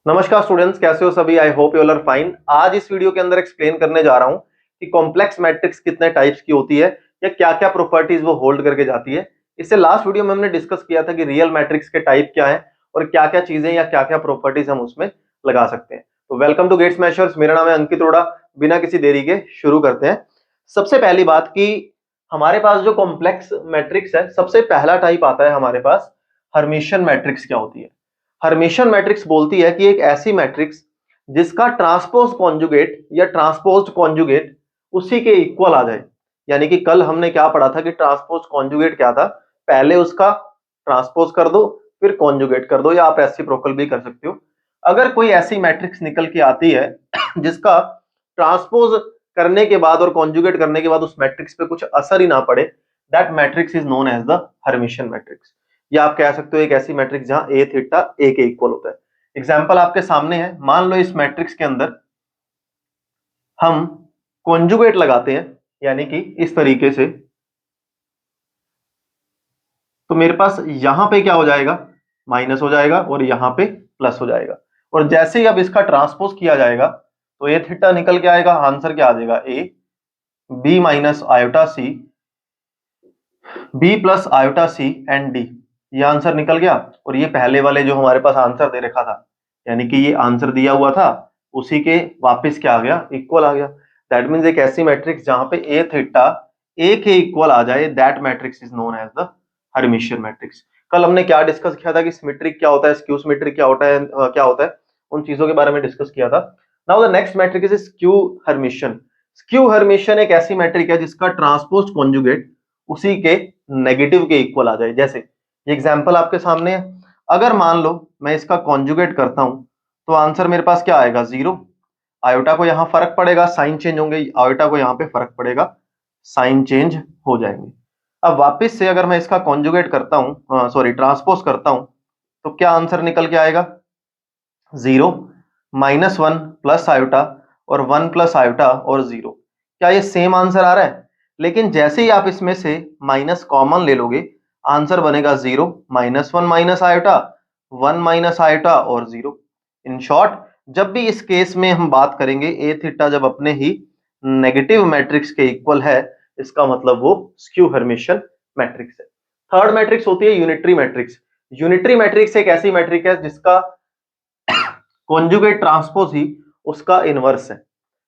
नमस्कार स्टूडेंट्स, कैसे हो सभी। I hope you all are fine. आज इस वीडियो के अंदर एक्सप्लेन करने जा रहा हूं कि कॉम्प्लेक्स मैट्रिक्स कितने टाइप्स की होती है या क्या क्या प्रॉपर्टीज वो होल्ड करके जाती है। इससे लास्ट वीडियो में हमने डिस्कस किया था कि रियल मैट्रिक्स के टाइप क्या है और क्या क्या चीजें या क्या क्या प्रॉपर्टीज हम उसमें लगा सकते हैं। तो वेलकम टू गेट स्मैशर्स, मेरा नाम है अंकित अरोड़ा। बिना किसी देरी के शुरू करते हैं। सबसे पहली बात कि हमारे पास जो कॉम्प्लेक्स मैट्रिक्स है, सबसे पहला टाइप आता है हमारे पास हर्मिशियन मैट्रिक्स। क्या होती है हर्मिशियन मैट्रिक्स? बोलती है कि एक ऐसी मैट्रिक्स जिसका ट्रांसपोज कॉन्जुगेट या ट्रांसपोज्ड कॉन्जुगेट उसी के इक्वल आ जाए। यानी कि कल हमने क्या पढ़ा था कि ट्रांसपोज कॉन्जुगेट क्या था, पहले उसका ट्रांसपोज कर दो फिर कॉन्जुगेट कर दो, या आप रेसिप्रोकल भी कर सकते हो। अगर कोई ऐसी मैट्रिक्स निकल के आती है जिसका ट्रांसपोज करने के बाद और कॉन्जुगेट करने के बाद उस मैट्रिक्स पे कुछ असर ही ना पड़े, that matrix is known as the hermitian matrix. या आप कह सकते हो एक ऐसी मैट्रिक्स जहां ए थीटा ए के इक्वल होता है। एग्जाम्पल आपके सामने है। मान लो इस मैट्रिक्स के अंदर हम कॉन्जुगेट लगाते हैं, यानी कि इस तरीके से, तो मेरे पास यहां पे क्या हो जाएगा, माइनस हो जाएगा और यहां पे प्लस हो जाएगा। और जैसे ही अब इसका ट्रांसपोज किया जाएगा तो ए थीटा निकल के आएगा। आंसर क्या आ जाएगा, A B minus iota C, B plus iota C and D. ये आंसर निकल गया। और ये पहले वाले जो हमारे पास आंसर दे रखा था, यानी कि ये आंसर दिया हुआ था, उसी के वापस क्या आ गया, इक्वल आ गया। दैट मींस एक ऐसी मैट्रिक्स जहां पे ए थीटा ए के इक्वल आ जाए, that matrix is known as the hermitian matrix. कल हमने क्या डिस्कस किया था कि सिमेट्रिक क्या होता है, स्क्यू सिमेट्रिक क्या होता है, उन चीजों के बारे में डिस्कस किया था। Now the next matrix is skew hermitian. Skew hermitian एक ऐसी मैट्रिक है जिसका ट्रांसपोज्ड कॉन्जुगेट उसी के नेगेटिव के इक्वल आ जाए। जैसे ये एग्जांपल आपके सामने है। अगर मान लो मैं इसका कॉन्जुगेट करता हूं तो आंसर मेरे पास क्या आएगा, 0। आयोटा को यहां फर्क पड़ेगा, साइन चेंज होंगे, आयोटा को यहां पे फर्क पड़ेगा, साइन चेंज हो जाएंगे। अब वापस से अगर मैं इसका कॉन्जुगेट करता हूं, सॉरी ट्रांसपोज करता हूं, तो क्या आंसर निकल के आएगा, 0 -1 प्लस आयोटा और 1 प्लस आयोटा और 0। क्या ये सेम आंसर आ रहा है? लेकिन जैसे ही आप इसमें से माइनस कॉमन ले लोगे, आंसर बनेगा 0 -1 माइनस आयोटा, 1 माइनस आयोटा और 0। इन शॉर्ट, जब भी इस केस में हम बात करेंगे ए थीटा जब अपने ही नेगेटिव मैट्रिक्स के इक्वल है, इसका मतलब वो स्क्यू हर्मिशियन मैट्रिक्स है। थर्ड मैट्रिक्स होती है यूनिटरी मैट्रिक्स। यूनिटरी मैट्रिक्स एक ऐसी मैट्रिक्स है जिसका कॉन्जुगेट ट्रांसपोज ही उसका इनवर्स है।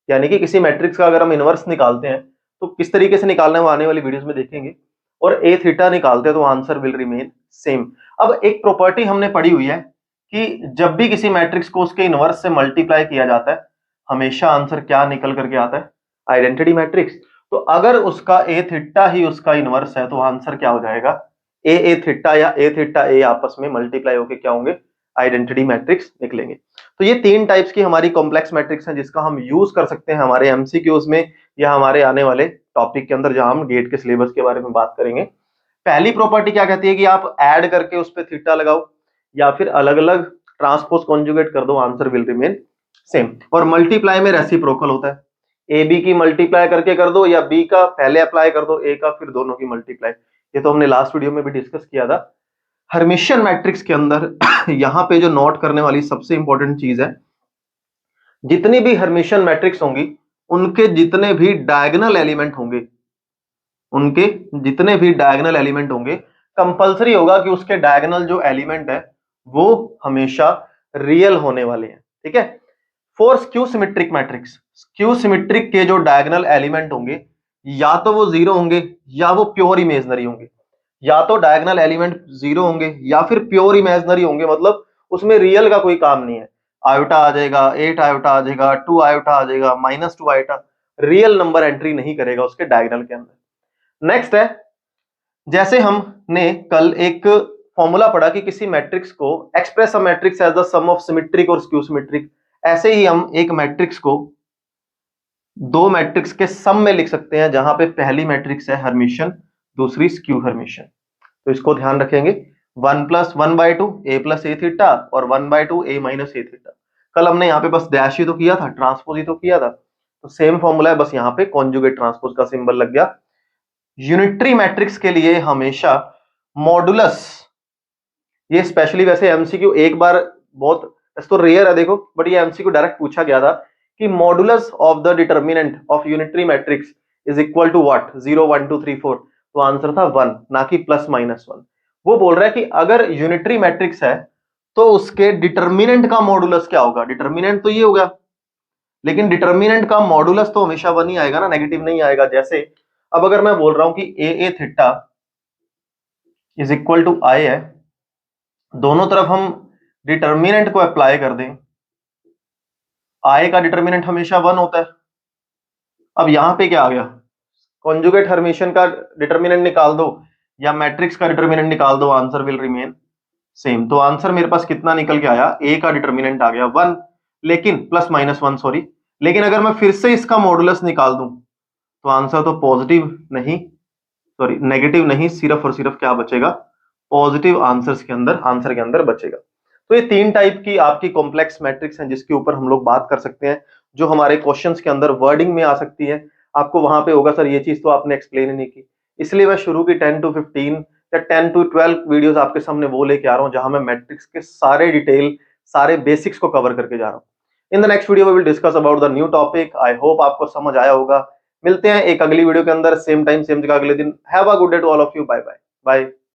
यानी कि किसी मैट्रिक्स का अगर हम इनवर्स निकालते हैं तो किस तरीके से निकालना है वो आने वाली वीडियोस में देखेंगे। और ए थीटा निकालते हैं तो आंसर विल रिमेन सेम। अब एक प्रॉपर्टी हमने पढ़ी हुई है कि जब भी किसी मैट्रिक्स को उसके इनवर्स से मल्टीप्लाई किया जाता है, हमेशा आंसर क्या निकल करके आता है, आइडेंटिटी मैट्रिक्स। तो अगर उसका ए थीटा ही उसका इनवर्स है तो आंसर क्या हो जाएगा, ए थीटा या ए थीटा ए आपस में मल्टीप्लाई होकर क्या होंगे, आइडेंटिटी मैट्रिक्स निकलेंगे। तो ये तीन टाइप्स की हमारी कॉम्प्लेक्स मैट्रिक्स हैं जिसका हम यूज कर सकते हैं हमारे एमसीक्यूज में या हमारे आने वाले टॉपिक के अंदर जहां हम गेट के सिलेबस के बारे में बात करेंगे। पहली प्रॉपर्टी क्या कहती है कि आप ऐड करके उस पर थीटा लगाओ या फिर अलग अलग ट्रांसपोज कॉन्जुगेट कर दो, आंसर विल रिमेन सेम। और मल्टीप्लाई में रेसिप्रोकल होता है, ए बी की मल्टीप्लाई करके कर दो या बी का पहले अप्लाई कर दो ए का, फिर दोनों की मल्टीप्लाई। ये तो हमने लास्ट वीडियो में भी डिस्कस किया था। हर्मिशियन मैट्रिक्स के अंदर यहां पे जो नोट करने वाली सबसे इंपॉर्टेंट चीज है, जितनी भी हर्मिशियन मैट्रिक्स होंगी उनके जितने भी डायगोनल एलिमेंट होंगे, उनके जितने भी डायगोनल एलिमेंट होंगे, कंपलसरी होगा कि उसके डायगोनल जो एलिमेंट है वो हमेशा रियल होने वाले हैं। ठीक है। For skew symmetric matrix, skew symmetric के जो डायगोनल एलिमेंट होंगे या तो वो 0 होंगे या वो प्योर इमेजनरी होंगे। या तो डायगोनल एलिमेंट 0 होंगे या फिर प्योर इमेजनरी होंगे, मतलब उसमें रियल का कोई काम नहीं है। आयोटा आ जाएगा, 8 आयोटा आ जाएगा, 2 आयोटा आ जाएगा, -2 आयोटा, रियल नंबर एंट्री नहीं करेगा उसके डायगोनल के अंदर। नेक्स्ट है, जैसे हमने कल एक फॉर्मूला पढ़ा कि किसी मैट्रिक्स को express a matrix as the sum of symmetric और स्क्यू सिमेट्रिक, ऐसे ही हम एक मैट्रिक्स को दो मैट्रिक्स के सम में लिख सकते हैं जहां पे पहली मैट्रिक्स है हर्मिशियन, दूसरी स्क्यू हर्मिशियन। तो इसको ध्यान रखेंगे, 1 + 1/2 a + a थीटा और 1/2 a - a थीटा। कल हमने यहाँ पे बस डैश ही तो किया था, ट्रांसपोज ही तो किया था, तो सेम फॉर्मूला है, बस यहाँ पे कॉन्जुगेट ट्रांसपोज का सिंबल लग गया। यूनिटरी मैट्रिक्स के लिए हमेशा मॉडुलस, ये स्पेशली वैसे एमसीक्यू एक बार बहुत तो रेयर है देखो, बट ये एमसीक्यू डायरेक्ट पूछा गया था कि modulus of the determinant of unitary matrix is equal to what, 0 1 2 3 4। तो आंसर था 1, ना कि +-1। वो बोल रहा है कि अगर यूनिटरी मैट्रिक्स है तो उसके डिटर्मिनेंट का मॉडुलस क्या होगा। डिटर्मिनेंट तो ये होगा, लेकिन डिटर्मिनेंट का मॉडुलस तो हमेशा 1 ही आएगा ना, नेगेटिव नहीं आएगा। जैसे अब अगर मैं बोल रहा हूं कि ए थीटा इज इक्वल टू आई है, दोनों तरफ हम डिटर्मिनेंट को अप्लाई कर दें, आई का डिटर्मिनेंट हमेशा 1 होता है। अब यहां पे क्या आ गया, कॉन्जुगेट हर्मिशियन का डिटर्मिनेंट निकाल दो या मैट्रिक्स का डिटर्मिनेंट निकाल दो, आंसर विल रिमेन सेम। तो आंसर मेरे पास कितना निकल के आया, ए का डिटर्मिनेंट आ गया 1, लेकिन +-1 सॉरी। लेकिन अगर मैं फिर से इसका मॉडुलस निकाल दूं तो आंसर तो पॉजिटिव नहीं, सॉरी नेगेटिव नहीं, सिर्फ और सिर्फ क्या बचेगा, पॉजिटिव आंसर के अंदर बचेगा। तो ये 3 टाइप की आपकी कॉम्प्लेक्स मैट्रिक्स हैं जिसके ऊपर हम लोग बात कर सकते हैं, जो हमारे क्वेश्चंस के अंदर वर्डिंग में आ सकती है। आपको वहां पे होगा सर ये चीज तो आपने एक्सप्लेन ही नहीं की, इसलिए मैं शुरू की 10 to 15 या 10 to 12 वीडियोस आपके सामने वो लेके आ रहा हूं जहां मैं मैट्रिक्स के सारे डिटेल, सारे बेसिक्स को कवर करके जा रहा हूं। In the next video we will discuss about the new topic. I hope आपको समझ आया होगा। मिलते हैं एक अगली वीडियो के अंदर, सेम टाइम सेम जगह अगले दिन। Have a good day to all of you. Bye bye bye.